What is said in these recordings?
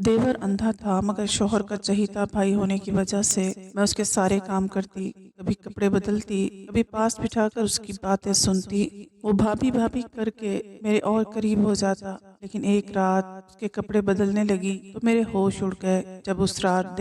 देवर अंधा था मगर शौहर का चहीता भाई होने की वजह से मैं उसके सारे काम करती, कभी कपड़े बदलती, कभी पास बिठाकर उसकी बातें सुनती। वो भाभी भाभी करके मेरे और करीब हो जाता। लेकिन एक रात उसके कपड़े बदलने लगी तो मेरे होश उड़ गए। जब उस रात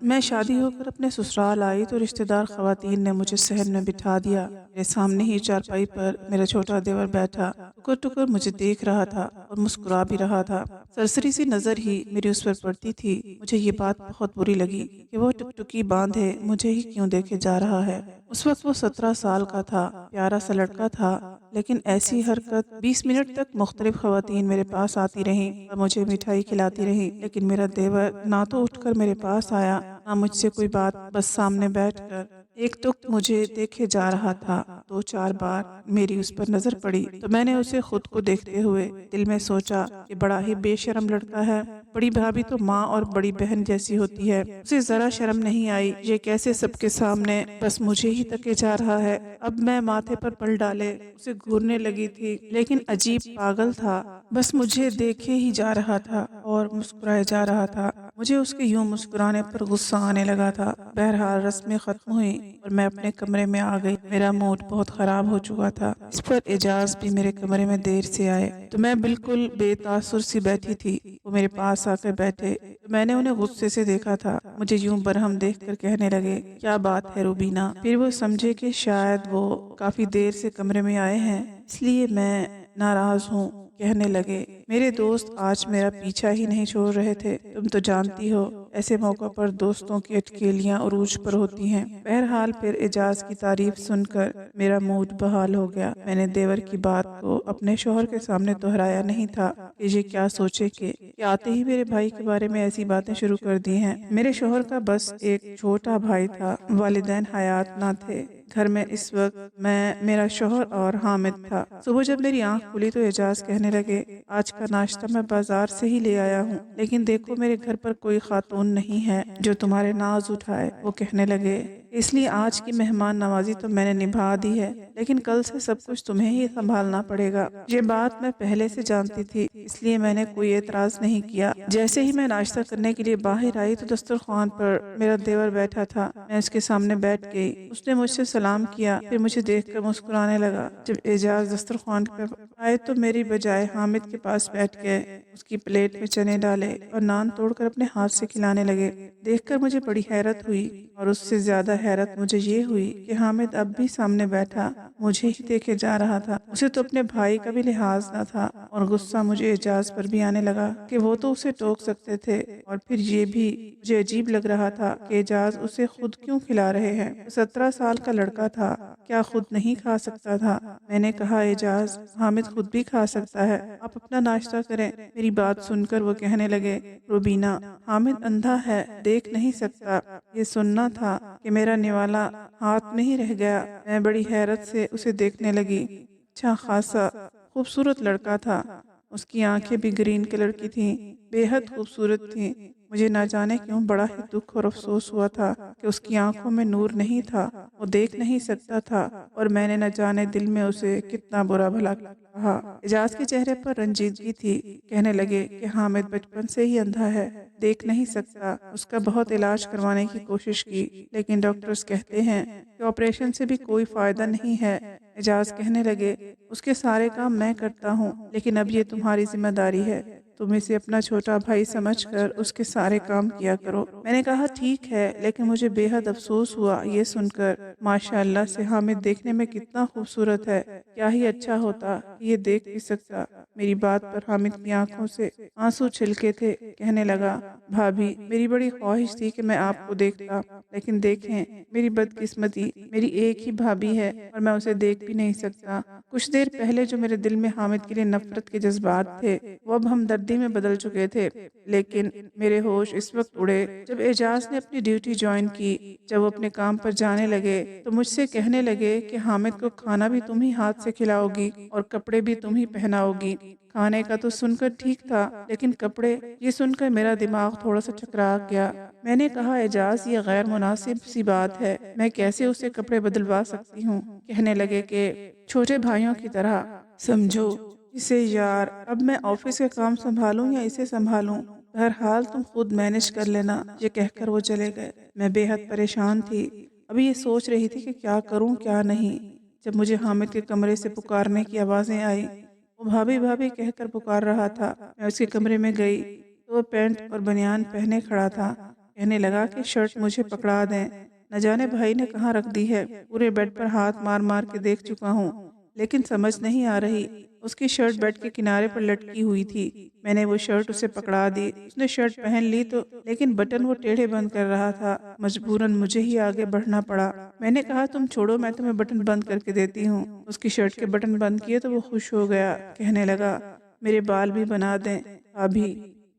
मैं शादी होकर अपने ससुराल आई तो रिश्तेदार खवातीन ने मुझे सहन में बिठा दिया। मेरे सामने ही चारपाई पर मेरा छोटा देवर बैठा टुकर टुकर मुझे देख रहा था और मुस्कुरा भी रहा था। सरसरी सी नजर ही मेरी उस पर पड़ती थी। मुझे ये बात बहुत बुरी लगी कि वो टुकटुकी बांधे मुझे ही क्यों देखे जा रहा है। उस वक्त वो 17 साल का था, प्यारा सा लड़का था। लेकिन ऐसी हरकत 20 मिनट तक मुख्तलिफ खवातीन मेरे पास आती रहीं और मुझे मिठाई खिलाती रहीं, लेकिन मेरा देवर ना तो उठकर मेरे पास आया ना मुझसे कोई बात, बस सामने बैठकर एक टुक मुझे देखे जा रहा था। 2-4 बार मेरी उस पर नजर पड़ी तो मैंने उसे खुद को देखते हुए दिल में सोचा कि बड़ा ही बेशरम लड़का है। बड़ी भाभी तो माँ और बड़ी बहन जैसी होती है, उसे जरा शर्म नहीं आई। ये कैसे सबके सामने बस मुझे ही तके जा रहा है। अब मैं माथे पर पल डाले उसे घूरने लगी थी, लेकिन अजीब पागल था, बस मुझे देखे ही जा रहा था और मुस्कुराए जा रहा था। मुझे उसके यूं मुस्कुराने पर गुस्सा आने लगा था। बहरहाल रस्में खत्म हुई और मैं अपने कमरे में आ गई। मेरा मूड बहुत खराब हो चुका था। इस पर एजाज भी मेरे कमरे में देर से आए तो मैं बिल्कुल बेतासुर सी बैठी थी। वो मेरे पास आकर बैठे तो मैंने उन्हें गुस्से से देखा था। मुझे यूं बरहम देखकर कहने लगे, क्या बात है रूबीना। फिर वो समझे कि शायद वो काफी देर से कमरे में आए हैं, इसलिए मैं नाराज हूँ। कहने लगे, मेरे दोस्त आज मेरा पीछा ही नहीं छोड़ रहे थे। तुम तो जानती हो ऐसे मौक़ों पर दोस्तों की अटकेलियां उरूज पर होती हैं। बहरहाल फिर एजाज की तारीफ सुनकर मेरा मूड बहाल हो गया। मैंने देवर की बात को अपने शोहर के सामने दोहराया नहीं था कि ये क्या सोचे कि आते ही मेरे भाई के बारे में ऐसी बातें शुरू कर दी हैं। मेरे शोहर का बस एक छोटा भाई था, वालिदैन हयात ना थे घर में। इस वक्त मैं, मेरा शोहर और हामिद था। सुबह जब मेरी आंख खुली तो एजाज कहने लगे, आज का नाश्ता मैं बाजार से ही ले आया हूँ, लेकिन देखो मेरे घर पर कोई खातून नहीं है जो तुम्हारे नाज उठाए। वो कहने लगे, इसलिए आज की मेहमान नवाजी तो मैंने निभा दी है, लेकिन कल से सब कुछ तुम्हें ही संभालना पड़ेगा। ये बात मैं पहले से जानती थी, इसलिए मैंने कोई एतराज नहीं किया। जैसे ही मैं नाश्ता करने के लिए बाहर आई तो दस्तरखान पर मेरा देवर बैठा था। मैं उसके सामने बैठ गई। उसने मुझसे सलाम किया, फिर मुझे देखकर मुस्कुराने लगा। जब एजाज दस्तरखान पर आए तो मेरी बजाय हामिद के पास बैठ गए। उसकी प्लेट में चने डाले और नान तोड़कर अपने हाथ से खिलाने लगे। देखकर मुझे बड़ी हैरत हुई और उससे ज्यादा हैरत मुझे ये हुई कि हामिद अब भी सामने बैठा मुझे ही देखे जा रहा था। उसे तो अपने भाई का भी लिहाज न था और गुस्सा मुझे एजाज पर भी आने लगा कि वो तो उसे टोक सकते थे। और फिर ये भी मुझे अजीब लग रहा था कि एजाज उसे खुद क्यों खिला रहे हैं। 17 साल का लड़का था, क्या खुद नहीं खा सकता था। मैंने कहा, एजाज हामिद खुद भी खा सकता है, आप अपना नाश्ता करें। मेरी बात सुनकर वो कहने लगे, रुबीना हामिद अंधा है, देख नहीं सकता। ये सुनना था कि मेरा निवाला हाथ में ही रह गया। मैं बड़ी हैरत से उसे देखने लगी। अच्छा खासा खूबसूरत लड़का था। उसकी आंखें भी ग्रीन कलर की थीं, बेहद खूबसूरत थीं। मुझे ना जाने क्यों बड़ा ही दुख और अफसोस हुआ था कि उसकी आंखों में नूर नहीं था, वो देख नहीं सकता था। और मैंने न जाने दिल में उसे कितना बुरा भला कहा। एजाज के चेहरे पर रंजीदगी थी। कहने लगे कि हामिद बचपन से ही अंधा है, देख नहीं सकता। उसका बहुत इलाज करवाने की कोशिश की, लेकिन डॉक्टर्स कहते हैं कि ऑपरेशन से भी कोई फायदा नहीं है। एजाज कहने लगे, उसके सारे काम मैं करता हूँ, लेकिन अब ये तुम्हारी जिम्मेदारी है। तुम इसे अपना छोटा भाई समझकर उसके सारे काम किया करो। मैंने कहा, ठीक है, लेकिन मुझे बेहद अफसोस हुआ ये सुनकर। माशाअल्लाह से हामिद देखने में कितना खूबसूरत है, क्या ही अच्छा होता कि ये देख भी सकता। मेरी बात पर हामिद की आंखों से आंसू छिलके थे। कहने लगा, भाभी मेरी बड़ी ख्वाहिश थी कि मैं आपको देखता, लेकिन देखें मेरी बदकिस्मती, मेरी एक ही भाभी है और मैं उसे देख भी नहीं सकता। कुछ देर पहले जो मेरे दिल में हामिद के लिए नफरत के जज्बात थे वो अब हमदर्दी में बदल चुके थे। लेकिन मेरे होश इस वक्त उड़े जब एजाज ने अपनी ड्यूटी ज्वाइन की। जब वो अपने काम पर जाने लगे तो मुझसे कहने लगे कि हामिद को खाना भी तुम ही हाथ से खिलाओगी और कपड़े भी तुम ही पहनाओगी। खाने का तो सुनकर ठीक था, लेकिन कपड़े, ये सुनकर मेरा दिमाग थोड़ा सा चकरा गया। मैंने कहा, एजाज ये गैर मुनासिब सी बात है, मैं कैसे उसे कपड़े बदलवा सकती हूँ। कहने लगे कि छोटे भाइयों की तरह समझो इसे यार, अब मैं ऑफिस के काम संभालूं या इसे संभालूं। बहरहाल तुम खुद मैनेज कर लेना, ये कहकर वो चले गए। मैं बेहद परेशान थी। अभी ये सोच रही थी कि क्या करूं क्या नहीं, जब मुझे हामिद के कमरे से पुकारने की आवाज़ें आई। वो भाभी भाभी कहकर पुकार रहा था। मैं उसके कमरे में गई तो वो पैंट और बनियान पहने खड़ा था। कहने लगा कि शर्ट मुझे पकड़ा दें। न जाने भाई ने कहाँ रख दी है। पूरे बेड पर हाथ मार मार के देख चुका हूँ, लेकिन समझ नहीं आ रही। उसकी शर्ट बेड के किनारे पर लटकी हुई थी। मैंने वो शर्ट उसे पकड़ा दी। उसने शर्ट पहन ली तो, लेकिन बटन वो टेढ़े बंद कर रहा था। मजबूरन मुझे ही आगे बढ़ना पड़ा। मैंने कहा तुम छोड़ो, मैं तुम्हें बटन बंद करके देती हूँ। उसकी शर्ट के बटन बंद किए तो वो खुश हो गया। कहने लगा मेरे बाल भी बना दें अभी।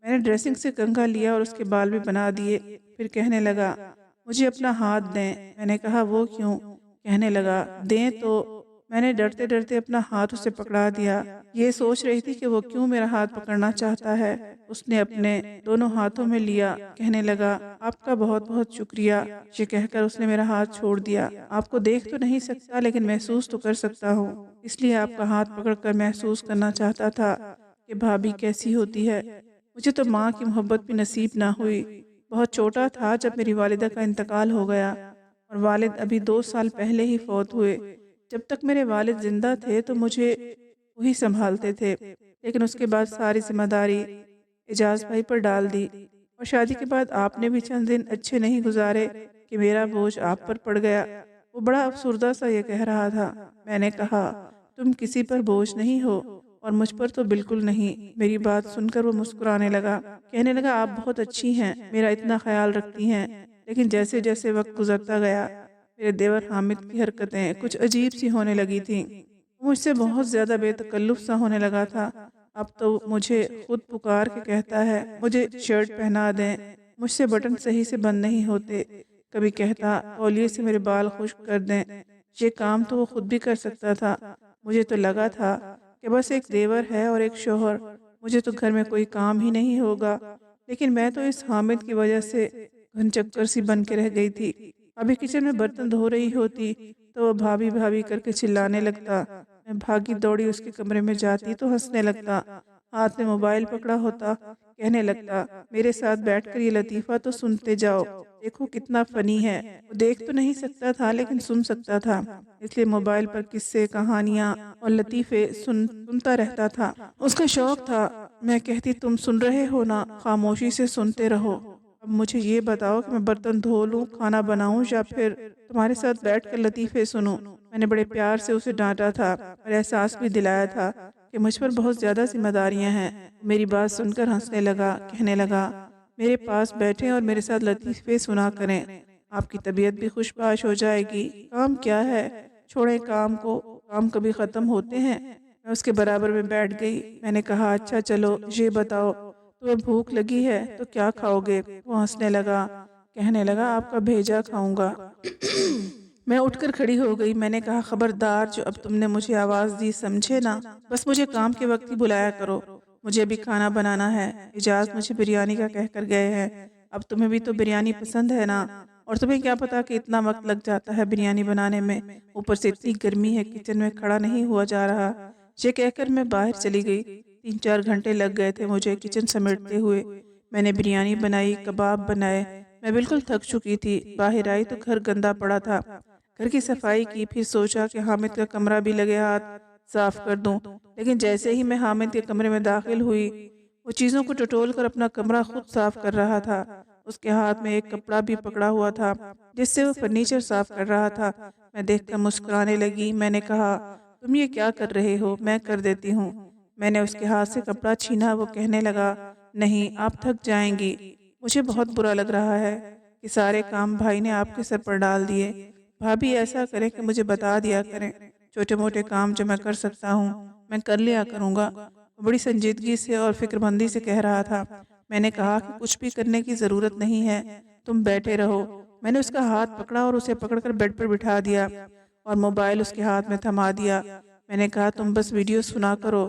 मैंने ड्रेसिंग से कंघा लिया और उसके बाल भी बना दिए। फिर कहने लगा मुझे अपना हाथ दें। मैंने कहा वो क्यों? कहने लगा दें तो। मैंने डरते डरते अपना हाथ उसे पकड़ा दिया। ये सोच रही थी कि वो क्यों मेरा हाथ पकड़ना चाहता है। उसने अपने दोनों हाथों में लिया। कहने लगा आपका बहुत बहुत शुक्रिया। ये कहकर उसने मेरा हाथ छोड़ दिया। आपको देख तो नहीं सकता, लेकिन महसूस तो कर सकता हूँ, इसलिए आपका हाथ पकड़कर महसूस करना चाहता था कि भाभी कैसी होती है। मुझे तो माँ की मोहब्बत भी नसीब ना हुई। बहुत छोटा था जब मेरी वालिदा का इंतकाल हो गया, और वालिद अभी 2 साल पहले ही फौत हुए। जब तक मेरे वालिद जिंदा थे तो मुझे वही संभालते थे, लेकिन उसके बाद सारी जिम्मेदारी एजाज भाई पर डाल दी। और शादी के बाद आपने भी चंद दिन अच्छे नहीं गुजारे कि मेरा बोझ आप पर पड़ गया। वो बड़ा अफसुर्दा सा ये कह रहा था। मैंने कहा तुम किसी पर बोझ नहीं हो, और मुझ पर तो बिल्कुल नहीं। मेरी बात सुनकर वो मुस्कुराने लगा। कहने लगा आप बहुत अच्छी हैं, मेरा इतना ख्याल रखती हैं, लेकिन जैसे जैसे वक्त गुजरता गया मेरे देवर हामिद की हरकतें कुछ अजीब सी होने लगी थीं। वो मुझसे बहुत ज़्यादा बेतकल्लुफ़ सा होने लगा था। अब तो मुझे खुद पुकार के कहता है मुझे शर्ट पहना दें, मुझसे बटन सही से बंद नहीं होते। कभी कहता तौलिए से मेरे बाल खुश्क कर दें। ये काम तो वो खुद भी कर सकता था। मुझे तो लगा था कि बस एक देवर है और एक शोहर, मुझे तो घर में कोई काम ही नहीं होगा। लेकिन मैं तो इस हामिद की वजह से घनचक्कर सी बन के रह गई थी। अभी किचन में बर्तन धो रही होती तो वो भाभी भाभी करके चिल्लाने लगता। मैं भागी दौड़ी उसके कमरे में जाती तो हंसने लगता। हाथ में मोबाइल पकड़ा होता। कहने लगता मेरे साथ बैठकर ये लतीफ़ा तो सुनते जाओ, देखो कितना फनी है। वो देख तो नहीं सकता था, लेकिन सुन सकता था, इसलिए मोबाइल पर किस्से कहानियाँ और लतीफ़े सुनता रहता था। उसका शौक था। मैं कहती तुम सुन रहे हो ना, खामोशी से सुनते रहो। अब मुझे ये बताओ कि मैं बर्तन धो लूँ, खाना बनाऊँ, या फिर तुम्हारे साथ बैठकर लतीफ़े सुनूं। मैंने बड़े प्यार से उसे डांटा था और एहसास भी दिलाया था कि मुझ पर बहुत ज़्यादा जिम्मेदारियां हैं। मेरी बात सुनकर हंसने लगा। कहने लगा मेरे पास बैठें और मेरे साथ लतीफ़े सुना करें, आपकी तबीयत भी खुशबाश हो जाएगी। काम क्या है, छोड़ें काम को, काम कभी ख़त्म होते हैं। मैं उसके बराबर में बैठ गई। मैंने कहा अच्छा चलो ये बताओ तुम्हें भूख लगी है तो क्या खाओगे? वो हंसने लगा। कहने लगा आपका भेजा खाऊंगा। मैं उठकर खड़ी हो गई। मैंने कहा खबरदार, जो अब तुमने मुझे आवाज़ दी समझे ना, बस मुझे काम के वक्त ही बुलाया करो। मुझे अभी खाना बनाना है। इजाज़ मुझे बिरयानी का कह कर गए हैं। अब तुम्हें भी तो बिरयानी पसंद है ना, और तुम्हें क्या पता कि इतना वक्त लग जाता है बिरयानी बनाने में, ऊपर से इतनी गर्मी है, किचन में खड़ा नहीं हुआ जा रहा। ये कहकर मैं बाहर चली गई। 3-4 घंटे लग गए थे मुझे किचन समेटते हुए। मैंने बिरयानी बनाई, कबाब बनाए। मैं बिल्कुल थक चुकी थी। बाहर आई तो घर गंदा पड़ा था। घर की सफाई की, फिर सोचा कि हामिद का कमरा भी लगे हाथ साफ कर दूं। लेकिन जैसे ही मैं हामिद के कमरे में दाखिल हुई, वो चीज़ों को टटोल कर अपना कमरा खुद साफ कर रहा था। उसके हाथ में एक कपड़ा भी पकड़ा हुआ था जिससे वो फर्नीचर साफ कर रहा था। मैं देखकर मुस्कुराने लगी। मैंने कहा तुम ये क्या कर रहे हो, मैं कर देती हूँ। मैंने उसके हाथ से कपड़ा छीना। वो कहने लगा नहीं, आप थक जाएंगी। मुझे बहुत बुरा लग रहा है कि सारे काम भाई ने आपके सर पर डाल दिए। भाभी ऐसा करें कि मुझे बता दिया करें, छोटे मोटे काम जो मैं कर सकता हूँ मैं कर लिया करूँगा। वो बड़ी संजीदगी से और फिक्रमंदी से कह रहा था। मैंने कहा कि कुछ भी करने की ज़रूरत नहीं है, तुम बैठे रहो। मैंने उसका हाथ पकड़ा और उसे पकड़कर बेड पर बिठा दिया और मोबाइल उसके हाथ में थमा दिया। मैंने कहा तुम बस वीडियो सुना करो।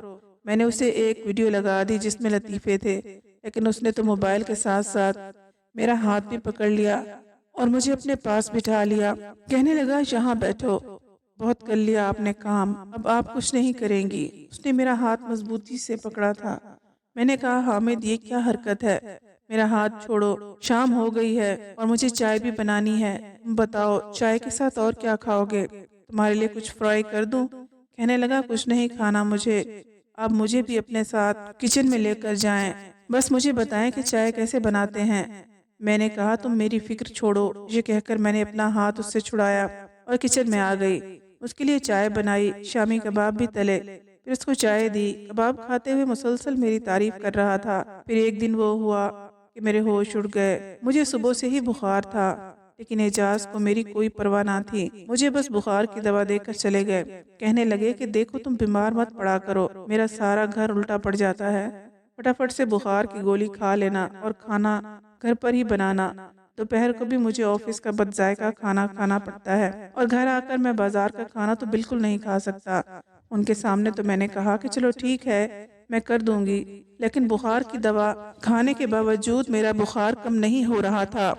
मैंने उसे एक वीडियो लगा दी जिसमें लतीफ़े थे, लेकिन उसने तो मोबाइल के साथ साथ मेरा हाथ भी पकड़ लिया और मुझे अपने पास बिठा लिया। कहने लगा यहाँ बैठो, बहुत कर लिया आपने काम, अब आप कुछ नहीं करेंगी। उसने मेरा हाथ मजबूती से पकड़ा था। میں نے کہا حامد یہ کیا حرکت ہے، میرا ہاتھ چھوڑو، شام ہو گئی ہے اور مجھے چائے بھی بنانی ہے، تم بتاؤ چائے کے ساتھ اور کیا کھاؤ گے، تمہارے لیے کچھ فرائی کر دوں؟ کہنے لگا کچھ نہیں کھانا مجھے، آپ مجھے بھی اپنے ساتھ کچن میں لے کر جائیں، بس مجھے بتائیں کہ چائے کیسے بناتے ہیں۔ میں نے کہا تم میری فکر چھوڑو، یہ کہہ کر میں نے اپنا ہاتھ اس سے چھڑایا اور کچن میں آ گئی۔ اس کے لیے چائے بنائی، شامی کباب بھی تلے، پھر اس کو چائے دی۔ کباب کھاتے ہوئے مسلسل میری تعریف کر رہا تھا۔ پھر ایک دن وہ ہوا کہ میرے ہوش اڑ گئے، مجھے صبح سے ہی بخار تھا، لیکن اعجاز کو میری کوئی پرواہ نہ تھی، مجھے بس بخار کی دوا دے کر چلے گئے۔ کہنے لگے کہ دیکھو تم بیمار مت پڑا کرو، میرا سارا گھر الٹا پڑ جاتا ہے، فٹافٹ سے بخار کی گولی کھا لینا اور کھانا گھر پر ہی بنانا، دوپہر کو بھی مجھے آفس کا بد ذائقہ کھانا کھانا پڑتا ہے، اور گھر آ کر میں بازار کا کھانا تو بالکل نہیں کھا سکتا۔ ان کے سامنے تو میں نے کہا کہ چلو ٹھیک ہے میں کر دوں گی، لیکن بخار کی دوا کھانے کے باوجود میرا بخار کم نہیں ہو رہا تھا،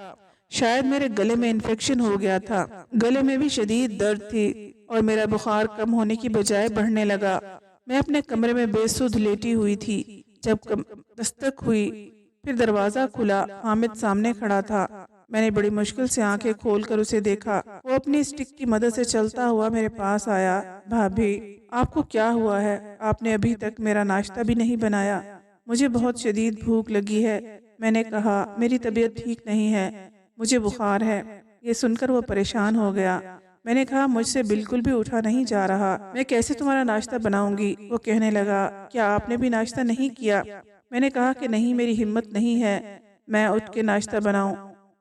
شاید میرے گلے میں انفیکشن ہو گیا تھا، گلے میں بھی شدید درد تھی اور میرا بخار کم ہونے کی بجائے بڑھنے لگا۔ میں اپنے کمرے میں بے سدھ لیٹی ہوئی تھی جب دستک ہوئی، پھر دروازہ کھلا، حامد سامنے کھڑا تھا۔ میں نے بڑی مشکل سے آنکھیں کھول کر اسے دیکھا، وہ اپنی اسٹک کی مدد سے چلتا ہوا میرے پاس آیا۔ بھابھی آپ کو کیا ہوا ہے؟ آپ نے ابھی تک میرا ناشتہ بھی نہیں بنایا، مجھے بہت شدید بھوک لگی ہے۔ میں نے کہا میری طبیعت ٹھیک نہیں ہے، مجھے بخار ہے۔ یہ سن کر وہ پریشان ہو گیا۔ میں نے کہا مجھ سے بالکل بھی اٹھا نہیں جا رہا، میں کیسے تمہارا ناشتہ بناؤں گی؟ وہ کہنے لگا کیا آپ نے بھی ناشتہ نہیں کیا؟ میں نے کہا کہ نہیں میری ہمت نہیں ہے میں اٹھ کے ناشتہ بناؤں۔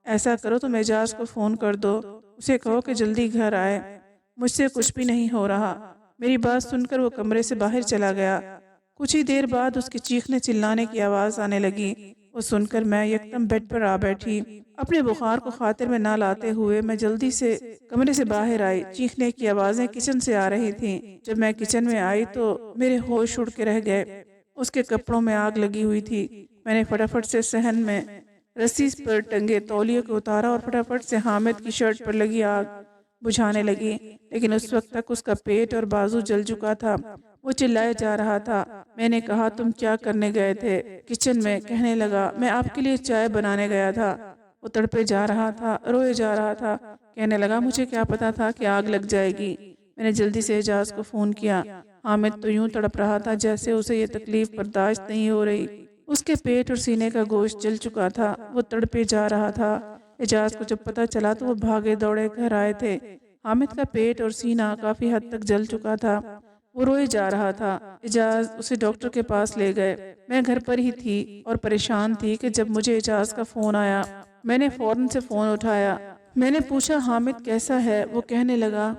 ایسا کرو تم اعجاز کو فون کر دو، اسے کہو کہ جلدی گھر آئے، مجھ سے کچھ بھی نہیں ہو رہا۔ میری بات سن کر وہ کمرے سے باہر چلا گیا۔ کچھ ہی دیر بعد اس کی چیخنے چلانے کی آواز آنے لگی۔ وہ سن کر میں یکدم بیڈ پر آ بیٹھی۔ اپنے بخار کو خاطر میں نہ لاتے ہوئے میں جلدی سے کمرے سے باہر آئی۔ چیخنے کی آوازیں کچن سے آ رہی تھیں۔ جب میں کچن میں آئی تو میرے ہوش اڑ کے رہ گئے، اس کے کپڑوں میں آگ لگی ہوئی تھی۔ میں نے فٹافٹ سے صحن میں رسی پر ٹنگے تولیے کو اتارا اور فٹافٹ سے حامد کی شرٹ پر لگی آگ بجھانے لگی، لیکن اس وقت تک اس کا پیٹ اور بازو جل چکا تھا۔ وہ چلائے جا رہا تھا۔ میں نے کہا تم کیا کرنے گئے تھے کچن میں؟ کہنے لگا میں آپ کے لیے چائے بنانے گیا تھا۔ وہ تڑپے جا رہا تھا، روئے جا رہا تھا، کہنے لگا مجھے کیا پتا تھا کہ آگ لگ جائے گی۔ میں نے جلدی سے اعجاز کو فون کیا۔ حامد تو یوں تڑپ رہا تھا جیسے اسے یہ تکلیف برداشت نہیں ہو رہی، اس کے پیٹ اور سینے کا گوشت جل چکا تھا، وہ تڑپے جا رہا تھا۔ اعجاز کو جب پتہ چلا تو وہ بھاگے دوڑے گھر آئے تھے۔ حامد کا پیٹ اور سینہ کافی حد تک جل چکا تھا، وہ روئے جا رہا تھا۔ اعجاز اسے ڈاکٹر کے پاس لے گئے۔ میں گھر پر ہی تھی اور پریشان تھی کہ جب مجھے اعجاز کا فون آیا، میں نے فوراً سے فون اٹھایا۔ میں نے پوچھا حامد کیسا ہے؟ وہ کہنے لگا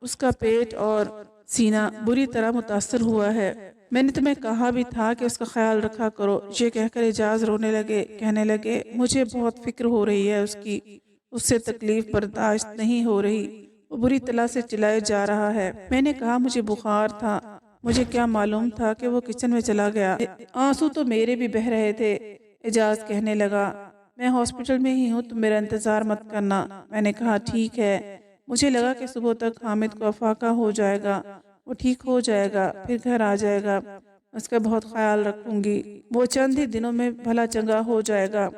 اس کا پیٹ اور سینہ بری طرح متاثر ہوا ہے، میں نے تمہیں کہا بھی تھا کہ اس کا خیال رکھا کرو۔ یہ کہہ کر اعجاز رونے لگے، کہنے لگے مجھے بہت فکر ہو رہی ہے اس کی، اس سے تکلیف برداشت نہیں ہو رہی، وہ بری طرح سے چلائے جا رہا ہے۔ میں نے کہا مجھے بخار تھا، مجھے کیا معلوم تھا کہ وہ کچن میں چلا گیا، آنسو تو میرے بھی بہہ رہے تھے۔ اعجاز کہنے لگا میں ہاسپٹل میں ہی ہوں، تم میرا انتظار مت کرنا۔ میں نے کہا ٹھیک ہے۔ مجھے لگا کہ صبح تک حامد کو افاقہ ہو جائے گا، وہ ٹھیک ہو جائے گا، پھر گھر آ جائے گا، اس کا بہت خیال رکھوں گی، وہ چند ہی دنوں میں بھلا چنگا ہو جائے گا۔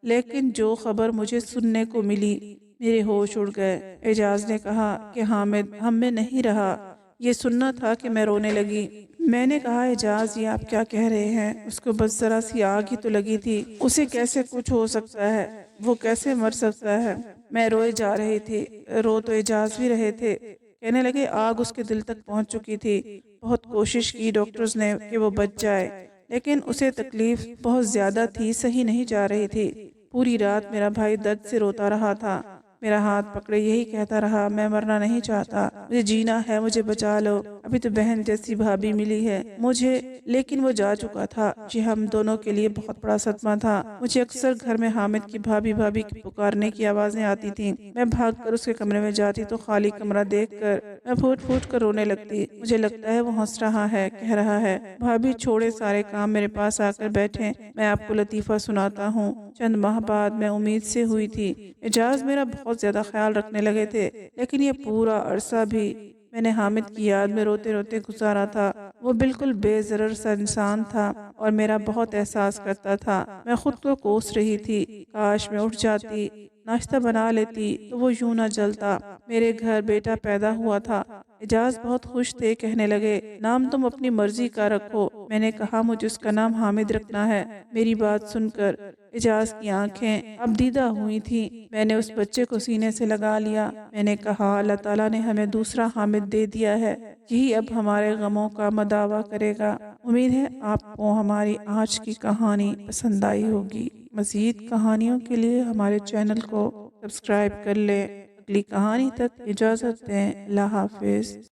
لیکن جو خبر مجھے سننے کو ملی، میرے ہوش اڑ گئے۔ اعجاز نے کہا کہ حامد ہم میں نہیں رہا۔ یہ سننا تھا کہ میں رونے لگی۔ میں نے کہا اعجاز یہ آپ کیا کہہ رہے ہیں؟ اس کو بس ذرا سی آگ ہی تو لگی تھی، اسے کیسے کچھ ہو سکتا ہے، وہ کیسے مر سکتا ہے؟ میں روئے جا رہی تھی، رو تو اعجاز بھی رہے تھے۔ کہنے لگے آگ اس کے دل تک پہنچ چکی تھی، بہت کوشش کی ڈاکٹرز نے کہ وہ بچ جائے، لیکن اسے تکلیف بہت زیادہ تھی، صحیح نہیں جا رہی تھی۔ پوری رات میرا بھائی درد سے روتا رہا تھا، میرا ہاتھ پکڑے یہی کہتا رہا میں مرنا نہیں چاہتا، مجھے جینا ہے، مجھے بچا لو، ابھی تو بہن جیسی بھابھی ملی ہے مجھے، لیکن وہ جا چکا تھا۔ یہ ہم دونوں کے لیے بہت بڑا صدمہ تھا۔ مجھے اکثر گھر میں حامد کی بھابھی بھابھی کی پکارنے کی آوازیں آتی تھیں۔ میں بھاگ کر اس کے کمرے میں جاتی تو خالی کمرہ دیکھ کر میں پھوٹ پھوٹ کر رونے لگتی۔ مجھے لگتا ہے وہ ہنس رہا ہے، کہہ رہا ہے بھابھی چھوڑے سارے کام، میرے پاس آ کر بیٹھیں، میں آپ کو لطیفہ سناتا ہوں۔ چند ماہ بعد میں امید سے ہوئی تھی اعجاز میرا بہت زیادہ خیال رکھنے لگے تھے، لیکن یہ پورا عرصہ بھی میں نے حامد کی یاد میں روتے روتے گزارا تھا۔ وہ بالکل بے ضرر سا انسان تھا اور میرا بہت احساس کرتا تھا۔ میں خود کو کوس رہی تھی، کاش میں اٹھ جاتی، ناشتہ بنا لیتی تو وہ یوں نہ جلتا۔ میرے گھر بیٹا پیدا ہوا تھا۔ اعجاز بہت خوش تھے، کہنے لگے نام تم اپنی مرضی کا رکھو۔ میں نے کہا مجھے اس کا نام حامد رکھنا ہے۔ میری بات سن کر اعجاز کی آنکھیں اب دیدہ ہوئی تھیں۔ میں نے اس بچے کو سینے سے لگا لیا۔ میں نے کہا اللہ تعالیٰ نے ہمیں دوسرا حامد دے دیا ہے، یہی اب ہمارے غموں کا مداوع کرے گا۔ امید ہے آپ کو ہماری آج کی کہانی پسند آئی ہوگی۔ مزید کہانیوں کے لیے ہمارے چینل کو سبسکرائب کر لیں۔ اگلی کہانی تک اجازت دیں۔ اللہ حافظ۔